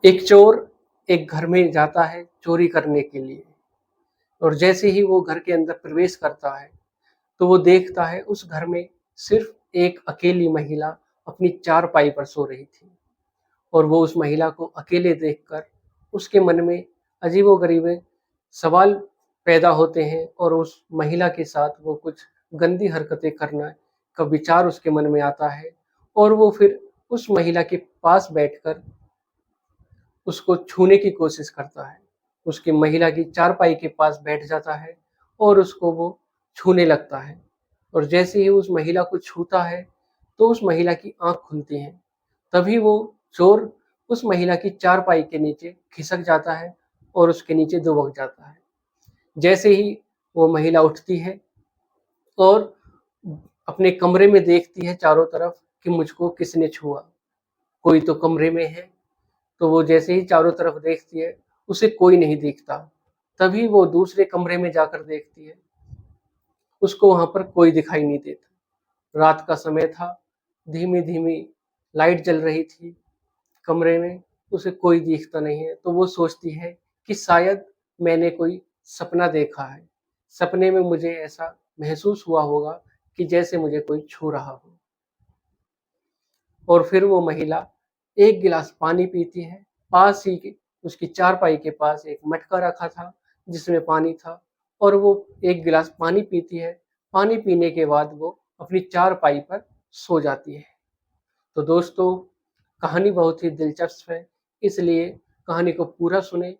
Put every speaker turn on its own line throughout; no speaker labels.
एक चोर एक घर में जाता है चोरी करने के लिए और जैसे ही वो घर के अंदर प्रवेश करता है तो वो देखता है उस घर में सिर्फ एक अकेली महिला अपनी चारपाई पर सो रही थी। और वो उस महिला को अकेले देखकर उसके मन में अजीबोगरीब सवाल पैदा होते हैं और उस महिला के साथ वो कुछ गंदी हरकतें करना का विचार उसके मन में आता है। और वो फिर उस महिला के पास बैठकर उसको छूने की कोशिश करता है। उसकी महिला की चारपाई के पास बैठ जाता है और उसको वो छूने लगता है। और जैसे ही उस महिला को छूता है तो उस महिला की आँख खुलती है। तभी वो चोर उस महिला की चारपाई के नीचे खिसक जाता है और उसके नीचे दुबक जाता है। जैसे ही वो महिला उठती है और अपने कमरे में देखती है चारों तरफ कि मुझको किसने छुआ, कोई तो कमरे में है। तो वो जैसे ही चारों तरफ देखती है, उसे कोई नहीं दिखता। तभी वो दूसरे कमरे में जाकर देखती है, उसको वहाँ पर कोई दिखाई नहीं देता। रात का समय था, धीमी-धीमी लाइट जल रही थी कमरे में, उसे कोई दिखता नहीं है। तो वो सोचती है कि शायद मैंने कोई सपना देखा है। सपने में मुझे ऐसा महसूस हुआ होगा कि जैसे मुझे कोई छू रहा हो। और फिर वो महिला एक गिलास पानी पीती है। पास ही के उसकी चारपाई के पास एक मटका रखा था जिसमें पानी था और वो एक गिलास पानी पीती है। पानी पीने के बाद वो अपनी चारपाई पर सो जाती है। तो दोस्तों, कहानी बहुत ही दिलचस्प है, इसलिए कहानी को पूरा सुनें।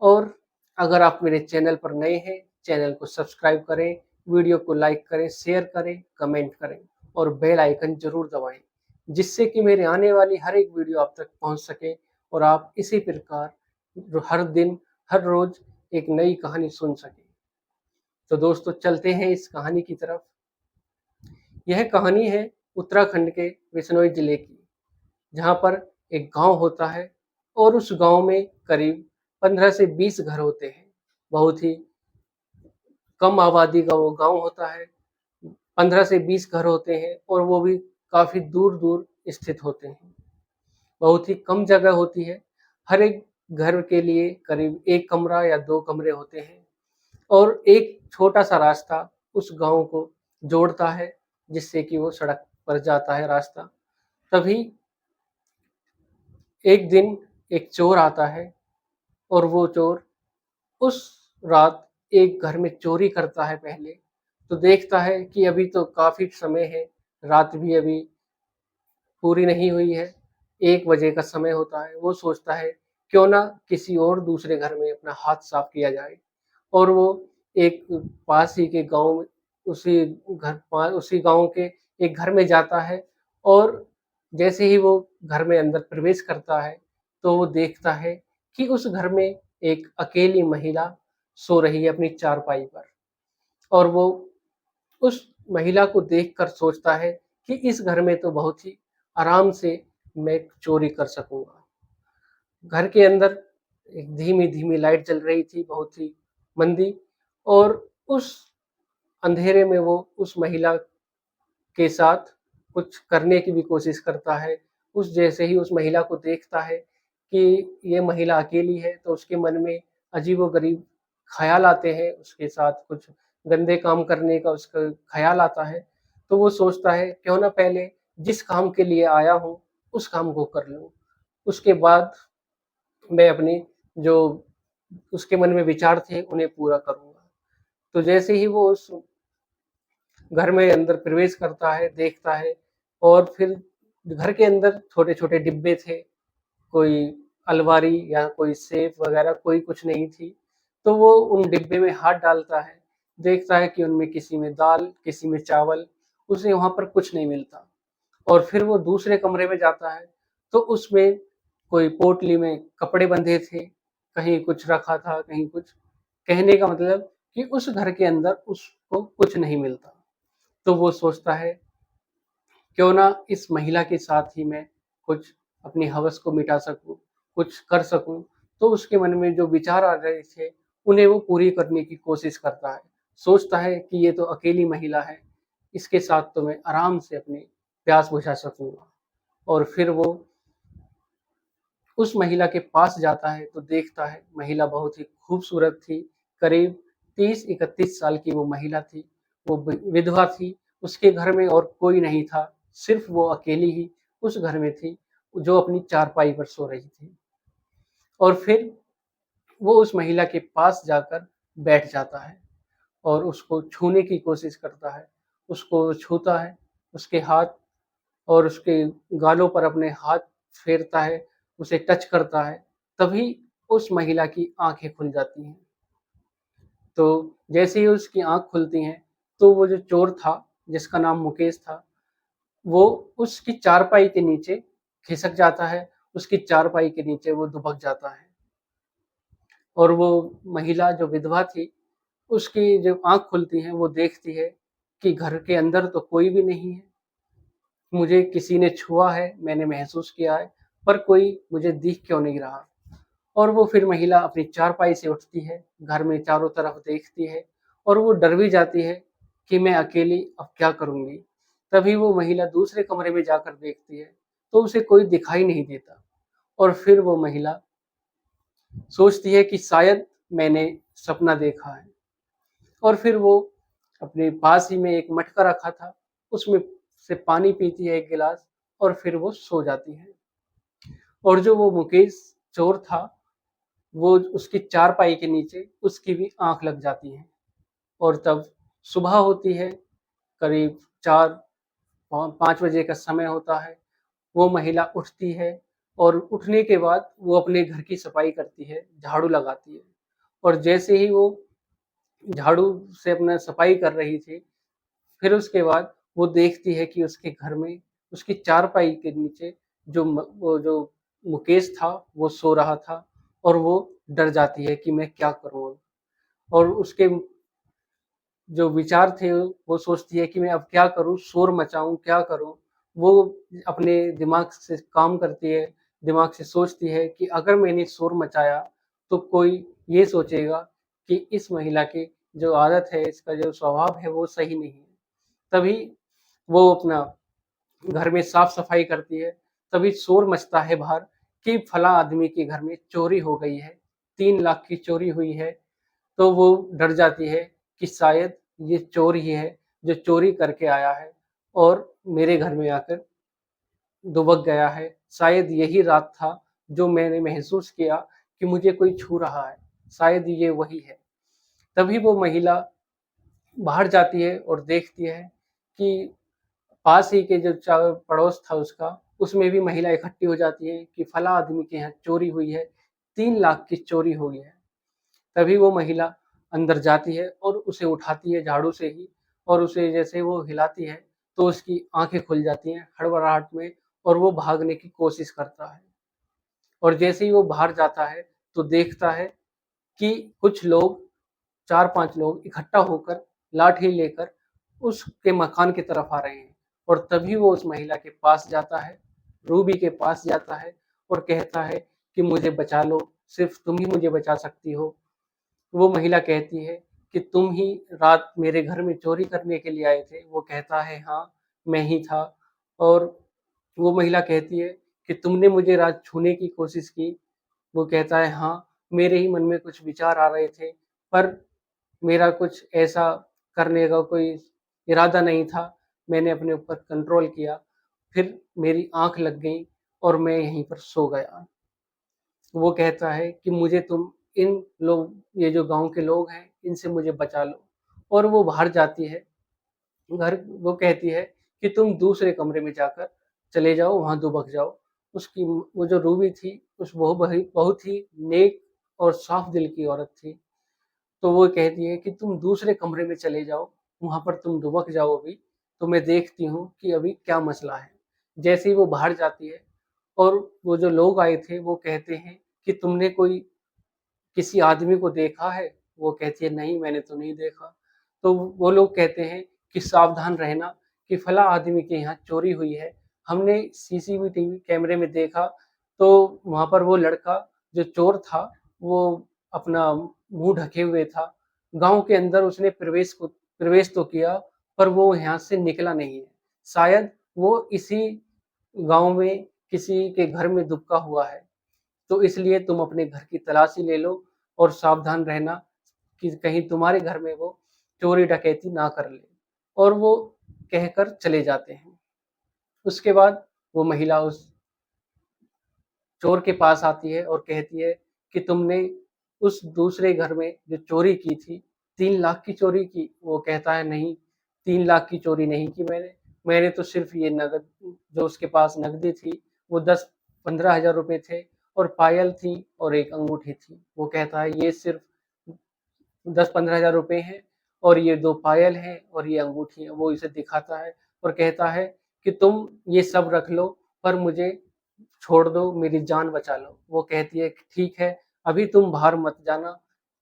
और अगर आप मेरे चैनल पर नए हैं, चैनल को सब्सक्राइब करें, वीडियो को लाइक करें, शेयर करें, कमेंट करें और बेल आइकन ज़रूर दबाएँ, जिससे कि मेरे आने वाली हर एक वीडियो आप तक पहुंच सके और आप इसी प्रकार हर दिन, हर रोज़ एक नई कहानी सुन सकें। तो दोस्तों, चलते हैं इस कहानी की तरफ। यह कहानी है उत्तराखंड के बिश्नोई जिले की, जहाँ पर एक गांव होता है और उस गांव में करीब 15 से 20 घर होते हैं। बहुत ही कम आबादी का वो गांव होता है। 15 से 20 घर होते हैं और वो भी काफ़ी दूर-दूर स्थित होते हैं। बहुत ही कम जगह होती है। हर एक घर के लिए करीब 1 कमरा या 2 कमरे होते हैं और एक छोटा-सा रास्ता उस गाँव को जोड़ता है, जिससे कि वो सड़क पर जाता है रास्ता। तभी एक दिन एक चोर आता है और वो चोर उस रात एक घर में चोरी करता है पहले। तो देखता है कि अभी तो काफ़ी समय है, रात भी अभी पूरी नहीं हुई है, 1 बजे का समय होता है। वो सोचता है क्यों ना किसी और दूसरे घर में अपना हाथ साफ किया जाए। और वो एक पास ही के गाँव में उसी गाँव के एक घर में जाता है और जैसे ही वो घर में अंदर प्रवेश करता है, तो वो देखता है कि उस घर में एक अकेली महिला सो रही है अपनी चारपाई पर। और वो उस महिला को देखकर सोचता है कि इस घर में तो बहुत ही आराम से मैं चोरी कर सकूँगा। घर के अंदर एक धीमी-धीमी लाइट जल रही थी, बहुत ही मंदी। और उस अंधेरे में वो उस महिला के साथ कुछ करने की भी कोशिश करता है। उस जैसे ही उस महिला को देखता है कि ये महिला अकेली है, तो उसके मन में अजीबो-गरीब ख़्याल आते हैं, उसके साथ कुछ गंदे काम करने का उसका ख़्याल आता है। तो वो सोचता है क्यों ना पहले जिस काम के लिए आया हूँ, उस काम को कर लूँ। उसके बाद मैं अपनी जो उसके मन में विचार थे, उन्हें पूरा करूँगा। तो जैसे ही वो उस घर में अंदर प्रवेश करता है, देखता है और फिर घर के अंदर छोटे-छोटे डिब्बे थे, कोई अलमारी या कोई सेफ वगैरह कोई कुछ नहीं थी। तो वो उन डिब्बे में हाथ डालता है, देखता है कि उनमें किसी में दाल, किसी में चावल, उसे वहाँ पर कुछ नहीं मिलता। और फिर वो दूसरे कमरे में जाता है, तो उसमें कोई पोटली में कपड़े बंधे थे, कहीं कुछ रखा था, कहीं कुछ। कहने का मतलब कि उस घर के अंदर उसको कुछ नहीं मिलता। तो वो सोचता है क्यों ना इस महिला के साथ ही मैं कुछ अपनी हवस को मिटा सकूँ, कुछ कर सकूँ। तो उसके मन में जो विचार आ रहे थे, उन्हें वो पूरी करने की कोशिश करता है। सोचता है कि ये तो अकेली महिला है, इसके साथ तो मैं आराम से अपनी प्यास बुझा सकूँगा। और फिर वो उस महिला के पास जाता है तो देखता है महिला बहुत ही खूबसूरत थी। करीब 30-31 साल की वो महिला थी। वो विधवा थी। उसके घर में और कोई नहीं था। सिर्फ वो अकेली ही उस घर में थी, जो अपनी चारपाई पर सो रही थी। और फिर वो उस महिला के पास जाकर बैठ जाता है और उसको छूने की कोशिश करता है। उसको छूता है, उसके हाथ और उसके गालों पर अपने हाथ फेरता है, उसे टच करता है। तभी उस महिला की आँखें खुल जाती हैं। तो जैसे ही उसकी आँख खुलती हैं, तो वो जो चोर था, जिसका नाम मुकेश था, वो उसकी चारपाई के नीचे खिसक जाता है। उसकी चारपाई के नीचे वो दुबक जाता है। और वो महिला जो विधवा थी, उसकी जब आँख खुलती है, वो देखती है कि घर के अंदर तो कोई भी नहीं है। मुझे किसी ने छुआ है, मैंने महसूस किया है, पर कोई मुझे दिख क्यों नहीं रहा। और वो फिर महिला अपनी चारपाई से उठती है, घर में चारों तरफ देखती है और वो डर भी जाती है कि मैं अकेली अब क्या करूँगी। तभी वो महिला दूसरे कमरे में जाकर देखती है, तो उसे कोई दिखाई नहीं देता। और फिर वो महिला सोचती है कि शायद मैंने सपना देखा है। और फिर वो अपने पास ही में एक मटका रखा था, उसमें से पानी पीती है 1 गिलास और फिर वो सो जाती है। और जो वो मुकेश चोर था, वो उसकी चारपाई के नीचे उसकी भी आँख लग जाती है। और तब सुबह होती है, करीब 4 5 बजे का समय होता है। वो महिला उठती है और उठने के बाद वो अपने घर की सफाई करती है, झाड़ू लगाती है। और जैसे ही वो झाड़ू से अपना सफाई कर रही थी, फिर उसके बाद वो देखती है कि उसके घर में उसकी चारपाई के नीचे वो जो मुकेश था, वो सो रहा था। और वो डर जाती है कि मैं क्या करूँ अब? और उसके जो विचार थे, वो सोचती है कि मैं अब क्या करूँ? शोर मचाऊँ, क्या करूँ? वो अपने दिमाग से काम करती है, दिमाग से सोचती है कि अगर मैंने शोर मचाया, तो कोई ये सोचेगा कि इस महिला की जो आदत है, इसका जो स्वभाव है, वो सही नहीं है। तभी वो अपना घर में साफ-सफाई करती है, तभी शोर मचता है बाहर कि फलाँ आदमी के घर में चोरी हो गई है, 3 लाख की चोरी हुई है। तो वो डर जाती है कि शायद ये चोर ही है, जो चोरी करके आया है और मेरे घर में आकर दुबक गया है। शायद यही रात था जो मैंने महसूस किया कि मुझे कोई छू रहा है, शायद ये वही है। तभी वो महिला बाहर जाती है और देखती है कि पास ही के जो पड़ोस था उसका, उसमें भी महिला इकट्ठी हो जाती है कि फलाँ आदमी के यहाँ चोरी हुई है, 3 लाख की चोरी हुई है। तभी वो महिला अंदर जाती है और उसे उठाती है झाड़ू से ही। और उसे जैसे वो हिलाती है, तो उसकी आँखें खुल जाती हैं हड़बड़ाहट में और वो भागने की कोशिश करता है। और जैसे ही वो बाहर जाता है, तो देखता है कि कुछ लोग 4-5 लोग इकट्ठा होकर लाठी लेकर उसके मकान की तरफ आ रहे हैं। और तभी वो उस महिला के पास जाता है, रूबी के पास जाता है और कहता है कि मुझे बचा लो, सिर्फ़ तुम ही मुझे बचा सकती हो। वो महिला कहती है कि तुम ही रात मेरे घर में चोरी करने के लिए आए थे? वो कहता है हाँ, मैं ही था। और वो महिला कहती है कि तुमने मुझे रात छूने की कोशिश की? वो कहता है हाँ, मेरे ही मन में कुछ विचार आ रहे थे, पर मेरा कुछ ऐसा करने का कोई इरादा नहीं था। मैंने अपने ऊपर कंट्रोल किया, फिर मेरी आँख लग गई और मैं यहीं पर सो गया। वो कहता है कि मुझे तुम इन लोग ये जो गाँव के लोग हैं, इनसे मुझे बचा लो। और वो बाहर जाती है, वो कहती है कि तुम दूसरे कमरे में जाकर चले जाओ, वहाँ दुबक जाओ। उसकी वो जो रूबी थी, वो बहुत ही नेक और साफ दिल की औरत थी। तो वो कहती है कि तुम दूसरे कमरे में चले जाओ, वहाँ पर तुम दुबक जाओ अभी, तो मैं देखती हूँ कि अभी क्या मसला है। जैसे ही वो बाहर जाती है और वो जो लोग आए थे, वो कहते हैं कि तुमने कोई किसी आदमी को देखा है? वो कहती है नहीं, मैंने तो नहीं देखा। तो वो लोग कहते हैं कि सावधान रहना कि फलाँ आदमी के यहाँ चोरी हुई है। हमने सीसीटीवी कैमरे में देखा, तो वहाँ पर वो लड़का जो चोर था, वो अपना मुँह ढके हुए था। गाँव के अंदर उसने प्रवेश तो किया, पर वो यहाँ से निकला नहीं है। शायद वो इसी गाँव में किसी के घर में दुबका हुआ है। तो इसलिए तुम अपने घर की तलाशी ले लो और सावधान रहना कि कहीं तुम्हारे घर में वो चोरी डकैती ना कर ले। और वो कहकर चले जाते हैं। उसके बाद वो महिला उस चोर के पास आती है और कहती है कि तुमने उस दूसरे घर में जो चोरी की थी, 3 लाख की चोरी की। वो कहता है नहीं, 3 लाख की चोरी नहीं की मैंने। मैंने तो सिर्फ ये नगद, जो उसके पास नकदी थी, वो 10-15 हजार रुपए थे और पायल थी और एक अंगूठी थी। वो कहता है ये सिर्फ 10-15 हजार रुपए हैं और ये 2 पायल हैं और ये अंगूठी है। वो इसे दिखाता है और कहता है कि तुम ये सब रख लो, पर मुझे छोड़ दो, मेरी जान बचा लो। वो कहती है कि ठीक है, अभी तुम बाहर मत जाना,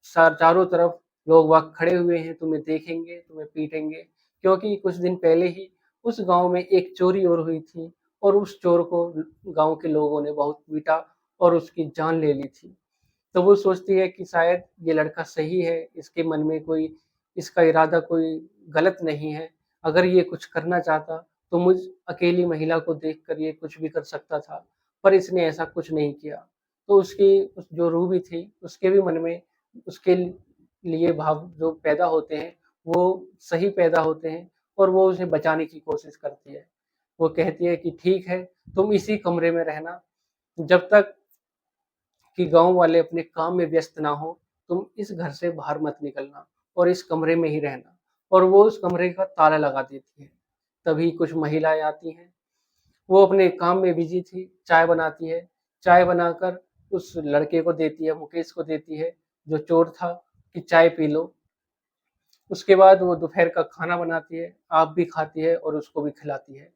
चारों तरफ लोग वहाँ खड़े हुए हैं, तुम्हें देखेंगे, तुम्हें पीटेंगे। क्योंकि कुछ दिन पहले ही उस गांव में एक चोरी और हुई थी और उस चोर को गांव के लोगों ने बहुत पीटा और उसकी जान ले ली थी। तो वो सोचती है कि शायद ये लड़का सही है, इसके मन में कोई, इसका इरादा कोई गलत नहीं है। अगर ये कुछ करना चाहता तो मुझ अकेली महिला को देखकर ये कुछ भी कर सकता था, पर इसने ऐसा कुछ नहीं किया। तो जो रूबी थी, उसके भी मन में उसके लिए भाव जो पैदा होते हैं, वो सही पैदा होते हैं और वो उसे बचाने की कोशिश करती है। वो कहती है कि ठीक है, तुम इसी कमरे में रहना जब तक कि गाँव वाले अपने काम में व्यस्त ना हो। तुम इस घर से बाहर मत निकलना और इस कमरे में ही रहना। और वो उस कमरे का ताला लगा देती है। तभी कुछ महिलाएं आती हैं। वो अपने काम में बिजी थी, चाय बनाती है। चाय बनाकर उस लड़के को देती है, मुकेश को देती है, जो चोर था, कि चाय पी लो। उसके बाद वो दोपहर का खाना बनाती है, आप भी खाती है और उसको भी खिलाती है।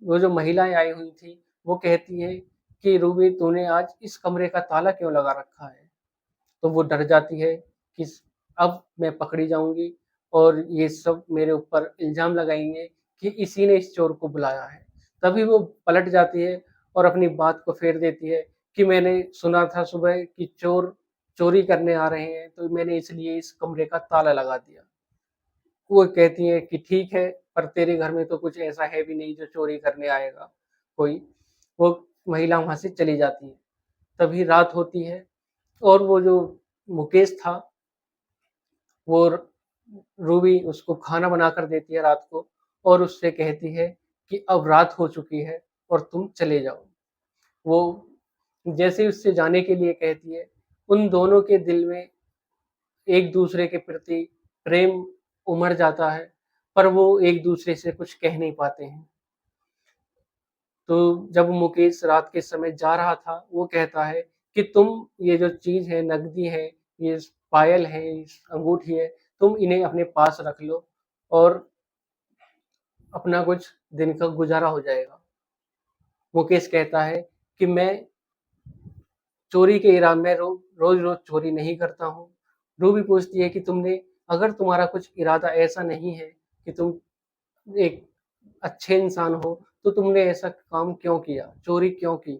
वो जो महिलाएं आई हुई थी, वो कहती है कि रूबी, तूने आज इस कमरे का ताला क्यों लगा रखा है? तो वो डर जाती है कि अब मैं पकड़ी जाऊंगी और ये सब मेरे ऊपर इल्जाम लगाएंगे कि इसी ने इस चोर को बुलाया है। तभी वो पलट जाती है और अपनी बात को फेर देती है कि मैंने सुना था सुबह कि चोर चोरी करने आ रहे हैं, तो मैंने इसलिए इस कमरे का ताला लगा दिया। वो कहती है कि ठीक है, पर तेरे घर में तो कुछ ऐसा है भी नहीं जो चोरी करने आएगा कोई। वो महिला वहां से चली जाती है। तभी रात होती है और वो जो मुकेश था, वो रूबी उसको खाना बनाकर देती है रात को और उससे कहती है कि अब रात हो चुकी है और तुम चले जाओ। वो जैसे ही उससे जाने के लिए कहती है, उन दोनों के दिल में एक दूसरे के प्रति प्रेम उमड़ जाता है, पर वो एक दूसरे से कुछ कह नहीं पाते हैं। तो जब मुकेश रात के समय जा रहा था, वो कहता है कि तुम ये जो चीज है, नकदी है, ये पायल है, अंगूठी है, तुम इन्हें अपने पास रख लो और अपना कुछ दिन का गुजारा हो जाएगा। मुकेश कहता है कि मैं चोरी के इरादे में रोज रोज चोरी नहीं करता हूँ। रूबी पूछती है कि तुमने, अगर तुम्हारा कुछ इरादा ऐसा नहीं है कि तुम एक अच्छे इंसान हो, तो तुमने ऐसा काम क्यों किया, चोरी क्यों की?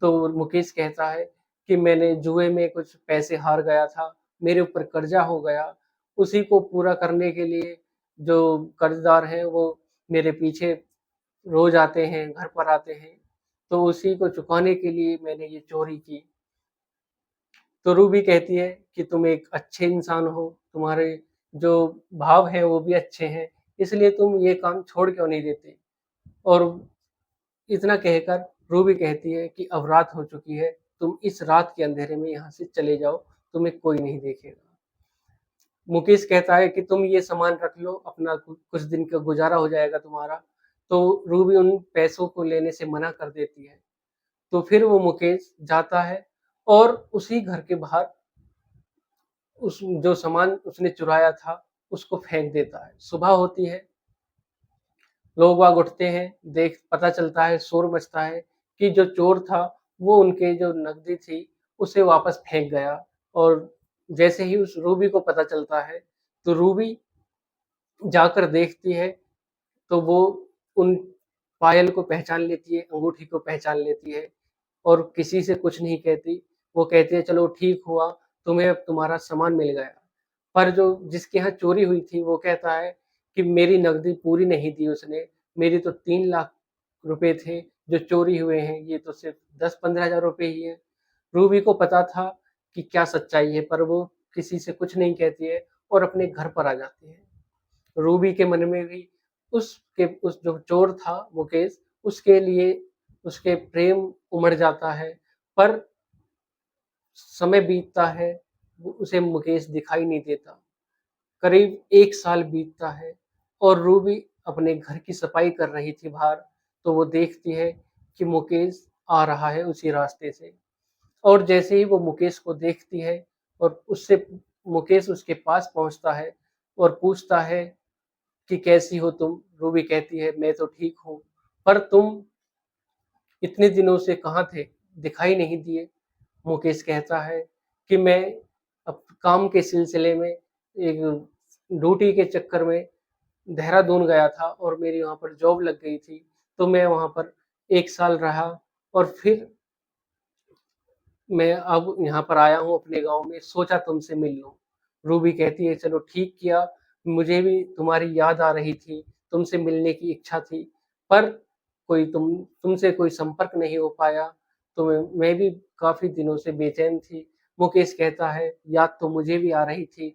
तो मुकेश कहता है कि मैंने जुए में कुछ पैसे हार गया था, मेरे ऊपर कर्जा हो गया, उसी को पूरा करने के लिए जो कर्जदार हैं वो मेरे पीछे रोज आते हैं, घर पर आते हैं, तो उसी को चुकाने के लिए मैंने ये चोरी की। तो रूबी कहती है कि तुम एक अच्छे इंसान हो, तुम्हारे जो भाव हैं वो भी अच्छे हैं, इसलिए तुम ये काम छोड़ क्यों नहीं देते? और इतना कहकर रूबी कहती है कि अब रात हो चुकी है, तुम इस रात के अंधेरे में यहाँ से चले जाओ, तुम्हें कोई नहीं देखेगा। मुकेश कहता है कि तुम ये सामान रख लो, अपना कुछ दिन का गुजारा हो जाएगा तुम्हारा। तो रूबी उन पैसों को लेने से मना कर देती है। तो फिर वो मुकेश जाता है और उसी घर के बाहर उस जो सामान उसने चुराया था उसको फेंक देता है। सुबह होती है, लोग बाग उठते हैं, देख पता चलता है, शोर मचता है कि जो चोर था वो उनके जो नकदी थी उसे वापस फेंक गया। और जैसे ही उस रूबी को पता चलता है, तो रूबी जाकर देखती है, तो वो उन पायल को पहचान लेती है, अंगूठी को पहचान लेती है और किसी से कुछ नहीं कहती। वो कहती है चलो ठीक हुआ, तुम्हें अब तुम्हारा सामान मिल गया। पर जो जिसके यहाँ चोरी हुई थी वो कहता है कि मेरी नकदी पूरी नहीं दी उसने, मेरी तो 3 लाख रुपए थे जो चोरी हुए हैं, ये तो सिर्फ 10-15 हजार रुपए ही है। रूबी को पता था कि क्या सच्चाई है, पर वो किसी से कुछ नहीं कहती है और अपने घर पर आ जाती है। रूबी के मन में भी उस जो चोर था मुकेश, उसके लिए उसके प्रेम उमड़ जाता है, पर समय बीतता है, उसे मुकेश दिखाई नहीं देता। करीब 1 साल बीतता है और रूबी अपने घर की सफाई कर रही थी बाहर, तो वो देखती है कि मुकेश आ रहा है उसी रास्ते से। और जैसे ही वो मुकेश को देखती है और उससे मुकेश उसके पास पहुंचता है और पूछता है कि कैसी हो तुम? रूबी कहती है मैं तो ठीक हूँ, पर तुम इतने दिनों से कहाँ थे? दिखाई नहीं दिए। मुकेश कहता है कि मैं अब काम के सिलसिले में एक ड्यूटी के चक्कर में देहरादून गया था और मेरी वहाँ पर जॉब लग गई थी, तो मैं वहाँ पर 1 साल रहा और फिर मैं अब यहाँ पर आया हूँ अपने गाँव में, सोचा तुमसे मिल लूँ। रूबी कहती है चलो ठीक किया, मुझे भी तुम्हारी याद आ रही थी, तुमसे मिलने की इच्छा थी, पर तुमसे कोई संपर्क नहीं हो पाया, तो मैं भी काफ़ी दिनों से बेचैन थी। मुकेश कहता है याद तो मुझे भी आ रही थी,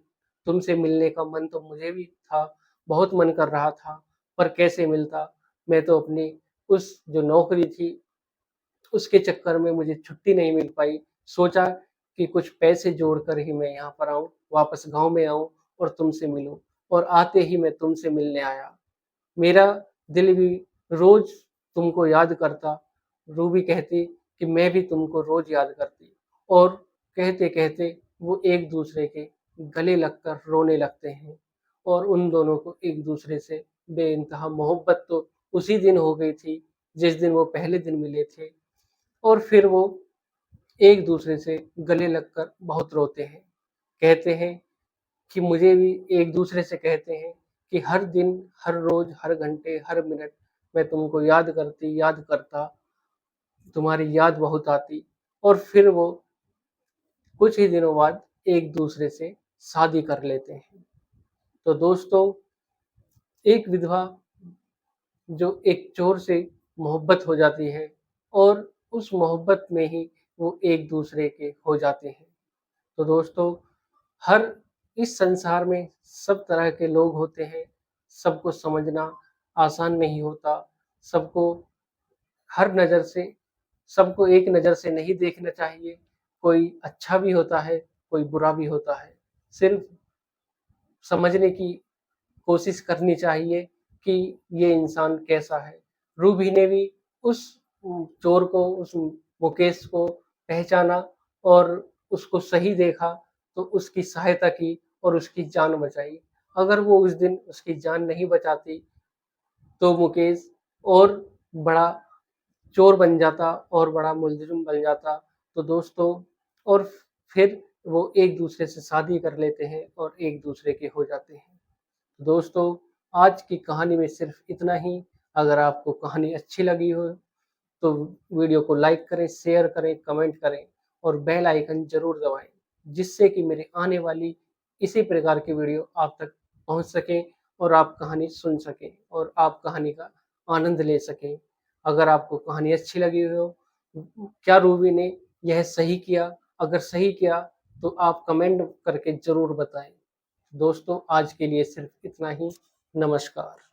तुमसे मिलने का मन तो मुझे भी था, बहुत मन कर रहा था, पर कैसे मिलता? मैं तो अपनी उस जो नौकरी थी उसके चक्कर में मुझे छुट्टी नहीं मिल पाई। सोचा कि कुछ पैसे जोड़कर ही मैं यहाँ पर आऊँ, वापस गाँव में आऊँ और तुमसे मिलूँ, और आते ही मैं तुमसे मिलने आया। मेरा दिल भी रोज़ तुमको याद करता। रूबी कहती कि मैं भी तुमको रोज़ याद करती, और कहते-कहते वो एक-दूसरे के गले लगकर रोने लगते हैं और उन दोनों को एक-दूसरे से बेइंतहा मोहब्बत तो उसी दिन हो गई थी, जिस दिन वो पहले दिन मिले थे। और फिर वो एक दूसरे से गले लगकर बहुत रोते हैं। कहते हैं कि मुझे भी एक दूसरे से कहते हैं कि हर दिन, हर रोज़, हर घंटे, हर मिनट मैं तुमको याद करता, तुम्हारी याद बहुत आती, और फिर वो कुछ ही दिनों बाद एक दूसरे से शादी कर लेते हैं। तो दोस्तों, एक विधवा जो एक चोर से मोहब्बत हो जाती है और उस मोहब्बत में ही वो एक दूसरे के हो जाते हैं। तो दोस्तों, हर इस संसार में सब तरह के लोग होते हैं, सबको समझना आसान नहीं होता, सबको हर नज़र से सबको एक नज़र से नहीं देखना चाहिए, कोई अच्छा भी होता है, कोई बुरा भी होता है। सिर्फ समझने की कोशिश करनी चाहिए कि ये इंसान कैसा है। रूबी ने भी उस चोर को, उस मुकेश को पहचाना और उसको सही देखा, तो उसकी सहायता की और उसकी जान बचाई। अगर वो उस दिन उसकी जान नहीं बचाती, तो मुकेश और बड़ा चोर बन जाता और बड़ा मुलज़िम बन जाता। तो दोस्तों, और फिर वो एक दूसरे से शादी कर लेते हैं और एक दूसरे के हो जाते हैं। दोस्तों, आज की कहानी में सिर्फ इतना ही। अगर आपको कहानी अच्छी लगी हो तो वीडियो को लाइक करें, शेयर करें, कमेंट करें और बेल आइकन ज़रूर दबाएं, जिससे कि मेरे आने वाली इसी प्रकार की वीडियो आप तक पहुंच सकें और आप कहानी सुन सकें और आप कहानी का आनंद ले सकें। अगर आपको कहानी अच्छी लगी हो, क्या रूबी ने यह सही किया? अगर सही किया तो आप कमेंट करके ज़रूर बताएं। दोस्तों, आज के लिए सिर्फ इतना ही। नमस्कार।